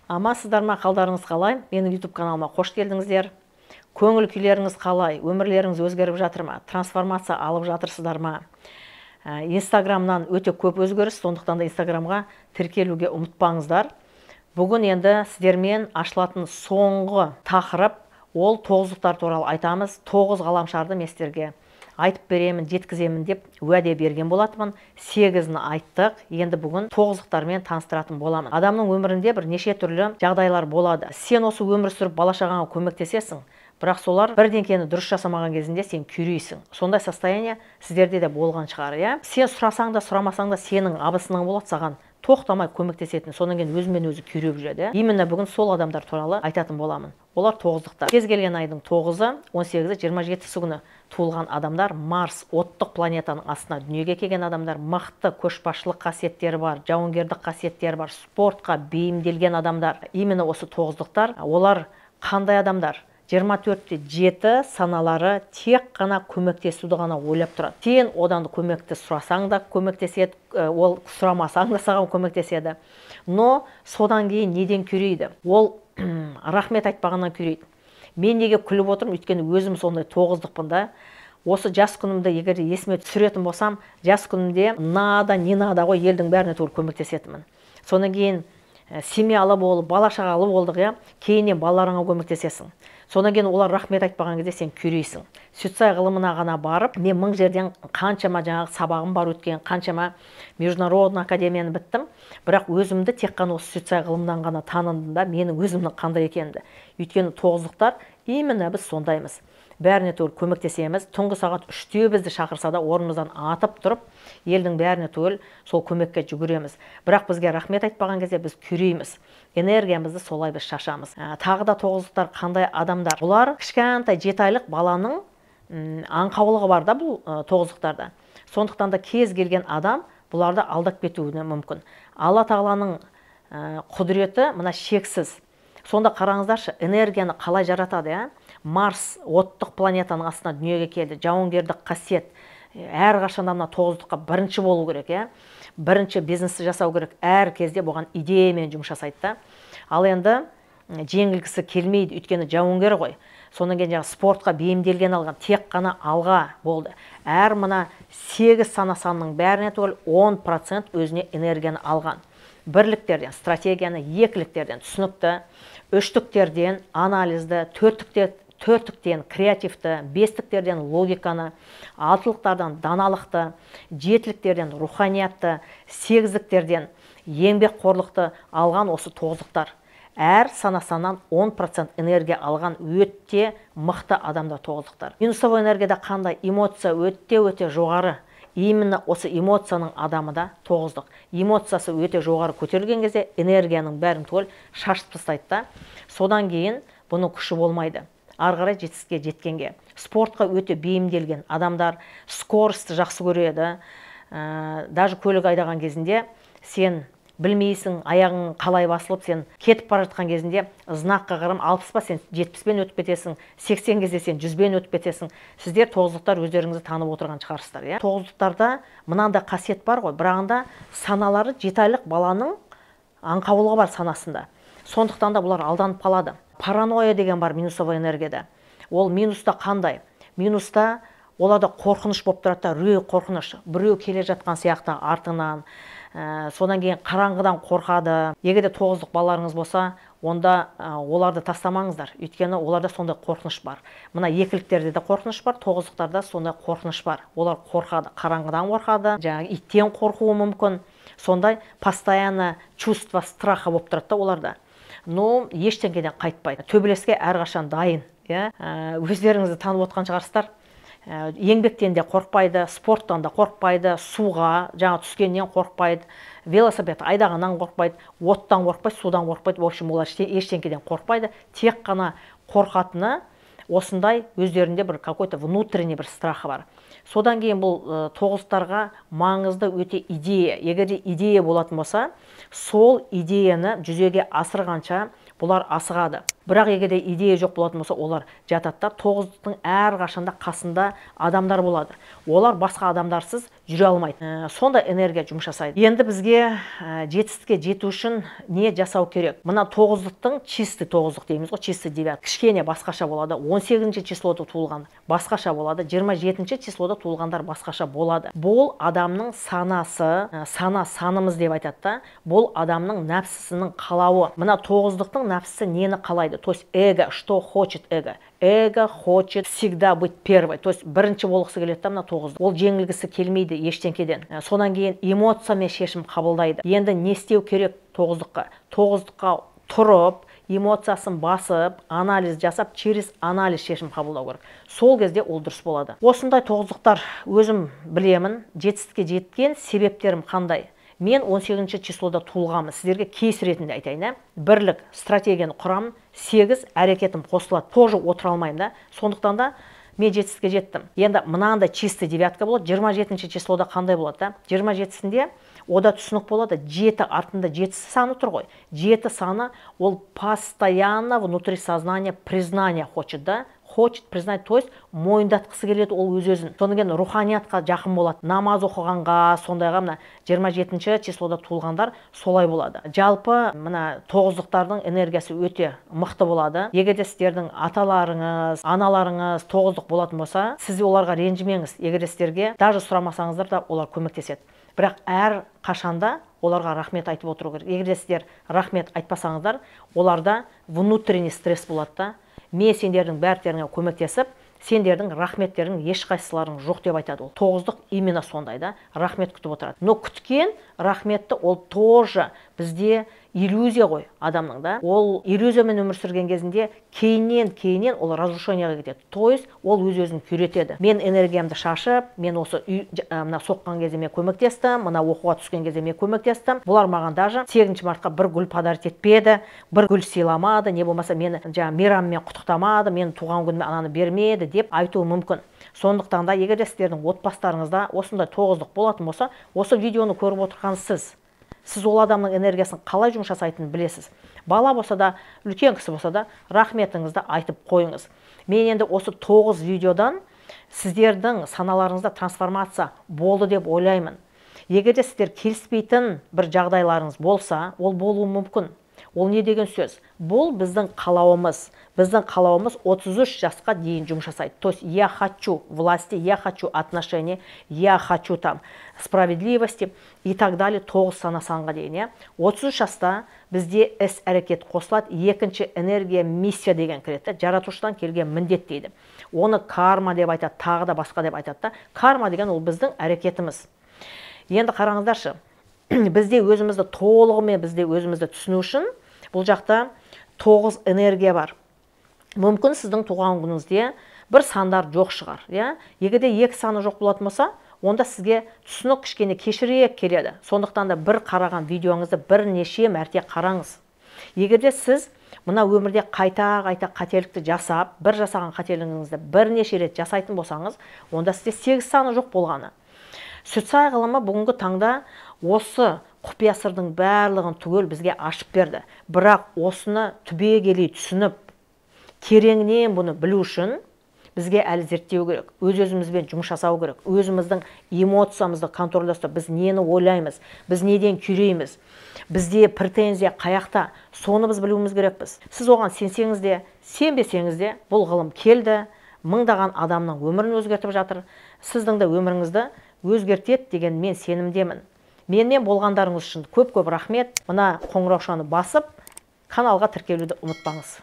Амансыздар ма, қалдарыңыз қалай? Менің YouTube каналыма қош келдіңіздер. Көңіл күйлеріңіз қалай? Өмірлеріңіз өзгеріп жатыр ма? Трансформация алып жатырсыздар ма? Инстаграмнан өте көп өзгеріс, сондықтан да Инстаграмға тіркелуге ұмытпаңыздар. Бүгін енді сіздермен ашылатын соңғы тақырып, ол тоғыздықтар туралы айтамыз. 9 ғаламшарды мен сіздерге айтып беремін, жеткіземін деп уәде берген болатынмын. 8-ін айттық. Енді бүгін тоғыздықтармен таныстыратын боламын. Адамның өмірінде бір неше түрлі жағдайлар болады. Сен осы өмір сүріп бала шағаңа көмектесесің, бірақ солар бірдеңкені дұрыс жасамаған кезінде сен күйрейсің. Сондай состояние сіздерде де болған шығар, иә? Сен сұрасаң да, сұрамасаң да сенің абысының болады саған тоқтамай көмектесетін, содан кейін өзімен өзі күйреп жүреді. Именно бүгін сол адамдар туралы айтатын боламын. Олар тоғыздықтар. Кез келген айдың 9-ы, 18-і, 27-сі күні туылған адамдар, Марс, оттық планетаның астына дүниеге келген адамдар, мықты көшбасшылық қасиеттері бар, жауынгерлік қасиеттері бар, спортқа бейімделген адамдар. Именно осы тоғыздықтар. Олар қандай адамдар? 24-те 7 саналары тек қана көмектесуді ғана ойлап тұрады. Сен одан көмекті сұрасаң да көмектеседі, ол сұрамасаң да саған көмектеседі. Но содан кейін неден күйрейді? Ол рахмет айтпағаннан күйрейді. Мен неге күліп отырмын? Өйткені өзім сондай тоғыздықпын да. Осы жас күнімді егер есіме түсіретін болсам, жас күнімде не надо ғой, елдің бәріне түгел көмектесетінмін. Содан кейін семьялы болып, бала шағалы болдық, иә? Кейіннен балаларыңа көмектесесің. Содан кейін олар рахмет айтпаған кезде сен күйрейсің. Сүтсай ғылымына ғана барып, мен 1000 жерден қаншама жаңағы сабағым бар өткен, қаншама международный академияны біттім. Бірақ өзімді тек қана осы сүтсай ғылымнан ғана таныдым да, менің өзімнің қандай екенімді. Өйткені тоғыздықтар именно біз сондаймыз. Бәріне түгел көмектесеміз. Түнгі сағат 3-те бізді шақырса да орнымыздан атып тұрып, елдің бәріне түгел сол көмекке жүгіреміз. Бірақ бізге рахмет айтпаған кезде біз күйрейміз. Энергиямызды солай біз шашамыз. Тағы да тоғыздықтар қандай адамдар? Бұлар кішкентай 7 айлық баланың аңқаулығы бар да бұл тоғыздықтарда. Сондықтан да кез келген адам бұларды алдап кетуі мүмкін. Алла тағаланың құдіреті мына шексіз. Сонда қараңыздаршы, энергияны қалай жаратады, иә? Марс, оттық планетаның астына дүниеге келді, жауынгерлік қасиет. Әрқашанда мына тоғыздыққа бірінші болу керек, иә? Бірінші бизнесті жасау керек. Әр кезде бұған идеямен жұмыс жасайды. Ал енді жеңілгісі келмейді, өйткені жауынгер ғой. Содан кейін спортқа бейімделген алған, тек қана алға болды. Әр мына 8 санның бәріне түгел 10% өзіне энергияны алған. Бірліктерден, стратегияны, екіліктерден, түсінікті, үштіктерден, анализді, төрттіктен, креативті, бестіктерден, логиканы, алтылықтардан, даналықты, жетіліктерден, руханиятты, сегіздіктерден, еңбекқорлықты алған осы тоғыздықтар. Әр санасынан 10% энергия алған өте мықты адамдар тоғыздықтар. Минусовой энергияда қандай? Эмоция өте жоғары. Именно осы эмоцияның адамы да тоғыздық. Эмоциясы өте жоғары көтерілген кезде энергияның бәрін түгел шашып тастайды да. Содан кейін бұның күші болмайды. Ары қарай жетістікке жеткенге. Спортқа өте бейімделген адамдар скоростьті жақсы көреді. Даже көлік айдаған кезінде сен білмейсің, аяғың қалай басылып, сен кетіп бара жатқан кезінде знакқа қарам 60 па, сен 70-пен өтіп кетесің, 80 кезде сен 100-бен өтіп кетесің. Сіздер тоғыздықтар өздеріңізді танып отырған шығарсыздар, иә? Тоғыздықтарда мынандай қасиет бар ғой, бірағында саналары 7 айлық баланың аңқаулығы бар санасында. Сондықтан да бұлар алданып қалады. Паранойя деген бар минусовой энергияда. Ол минуста қандай? Минуста оларда қорқыныш болып тұрады, үрей қорқыныш. Біреу келе жатқан сияқты артынан. Содан кейін қараңғыдан қорқады. Егер де тоғыздық балаларыңыз болса, онда оларды тастамаңыздар. Өйткені оларда сондай қорқыныш бар. Мына екіліктерде де қорқыныш бар, тоғыздықтарда сондай қорқыныш бар. Олар қорқады, қараңғыдан қорқады, жаңағы иттен қорқуы мүмкін. Сондай постоянно чувство страха болып тұрады да оларда. Но ештеңеден қайтпайды. Төбелеске әрқашан дайын, иә? Өздеріңізді танып отқан шығарсыздар. Еңбектен де қорқпайды, спорттан да қорқпайды, суға жаңа түскеннен қорқпайды, велосипед айдағаннан қорқпайды, оттан қорқпайды, судан қорқпайды. В общем, олар ештеңеден қорқпайды. Тек қана қорқатыны осындай өздерінде бір какой-то внутренний бір страхы бар. Содан кейін бұл тоғыздықтарға маңызды өте идея. Егер де идея болатын болса, сол идеяны жүзеге асырғанша бұлар асығады. Бірақ егерде идея жоқ болатын болса, олар жатады да. Тоғыздықтың әрқашанда қасында адамдар болады. Олар басқа адамдарсыз жүре алмайды. Сонда энергия жұмыс жасайды. Енді бізге жетістікке жету үшін не жасау керек? Мына тоғыздықтың чистый тоғыздық дейміз ғой, чистый девят. Кішкене басқаша болады. 18 числода туылған басқаша болады. 27 числода туылғандар басқаша болады. Бұл адамның санасы, санымыз деп айтады да. Бұл адамның нәпсісінің қалауы. Мына тоғыздықтың нәпсісі нені қалайды? То есть эго, что хочет эго? Эго хочет всегда быть первой. То есть бірінші болғысы келеді да мына тоғыздық. Ол жеңілгісі келмейді ештеңкеден. Сонан кейін эмоциямен шешім қабылдайды. Енді не істеу керек тоғыздыққа? Тоғыздыққа тұрып, эмоциясын басып, анализ жасап, через анализ шешім қабылдау керек. Сол кезде ол дұрыс болады. Осындай тоғыздықтар өзім білемін. Жетістікке жеткен себептерім қандай? Мен 18 числода туылғанмын. Сіздерге кейс ретінде айтайын. Бірлік стратегияны құрамын, 8 әрекетім қосылады. Тоже отыра алмаймын да. Сондықтан да мен жетістікке жеттім. Енді мынандай чистый девятка болады. 27 числода қандай болады да? 27-сінде ода түсінік болады. 7 артында 7 саны тұр ғой. 7 саны ол постоянно внутри сознания признание хочет да. Хочет признать, то есть мойындатқысы келеді ол өз-өзін. Содан кейін руханиятқа жақын болады. Намаз оқығанға, сондайға мына 27 числода туылғандар солай болады. Жалпы мына тоғыздықтардың энергиясы өте мықты болады. Егерде сіздердің аталарыңыз, аналарыңыз тоғыздық болатын болса, сіз оларға ренжімеңіз. Егерде сіздерге даже сұрамасаңыздар да олар көмектеседі. Бірақ әр қашанда оларға рахмет айтып отыру керек. Егерде сіздер рахмет айтпасаңыздар, оларда внутренний стресс болады да. Мен сендердің бәртеріңе көмектесіп, сендердің рахметтерің ешқайсыларың жоқ деп айтады ол. Тоғыздық именно сондай да, рахмет күтіп отырады. Но күткен рахметті ол тоже бізде иллюзия ғой адамның да. Ол иллюзиямен өмір сүрген кезінде кейіннен ол разрушениеге кетеді. То есть ол өз-өзін күйретеді. Мен энергиямды шашып, мен осы мына соққан кезде мен көмектестім, мына оқуға түскен кезде мен көмектестім. Бұлар маған даже 8 мартқа бір гүл подарить етпеді, бір гүл сыйламады, не болмаса мені мейраммен құттықтамады, мен туған күніме ананы бермеді деп айтуы мүмкін. Сондықтан да егерде сіздердің отбасыларыңызда осындай тоғыздық болатын болса, осы видеоны көріп отырған сіз ол адамның энергиясын қалай жұмыс жасайтынын білесіз. Бала болса да, үлкен кісі болса да, рахметіңізді айтып қойыңыз. Мен енді осы 9 видеодан сіздердің саналарыңызда трансформация болды деп ойлаймын. Егерде сіздер келіспейтін бір жағдайларыңыз болса, ол болуы мүмкін. Ол не деген сөз? Бұл біздің қалауымыз. Біздің қалауымыз 33 жасқа дейін жұмыс жасайды. То есть я хочу власти, я хочу отношения, я хочу там справедливости и так далее 9 санға дейін. 33 жаста бізде іс әрекет қосылады. Екінші энергия миссия деген кіреді. Жаратушыдан келген міндет дейді. Оны карма деп айтады, тағы да басқа деп айтады. Карма деген ол біздің әрекетіміз. Енді қараңыздаршы, бізде өзімізді толығымен түсіну үшін бұл жақта 9 энергия бар. Мүмкін сіздің туған күніңізде бір сандар жоқ шығар. Егерде 2 саны жоқ болатын болса, онда сізге түсінік кішкене кешірек келеді. Сондықтан да бір қараған видеоңызды бірнеше мәрте қараңыз. Егерде сіз мына өмірде қайта қателікті жасап, бір жасаған қателігіңізді бірнеше рет жасайтын болсаңыз, онда сізде 8 саны жоқ болғаны. Сүтсай ғылымы бүгінгі таңда осы құпия сырдың барлығын түгел бізге ашып берді. Бірақ осыны түбегейлі түсініп, тереңнен бұны білу үшін бізге әлі зерттеу керек. Өз-өзімізбен жұмыс жасау керек. Өзіміздің эмоциямызды контрольда ұстап, біз нені ойлаймыз, біз неден күйрейміз, бізде претензия қаяқта, соны біз білуіміз керекпіз. Сіз оған сенсеңіз де, сенбесеңіз де, бұл ғылым келді, мыңдаған адамның өмірін өзгертіп жатыр. Сіздің де өміріңізді өзгертеді деген мен сенімдемін. Менімен болғандарыңыз үшін көп рахмет. Мына қоңыраушаны басып, каналға тіркелуді ұмытпаңыз.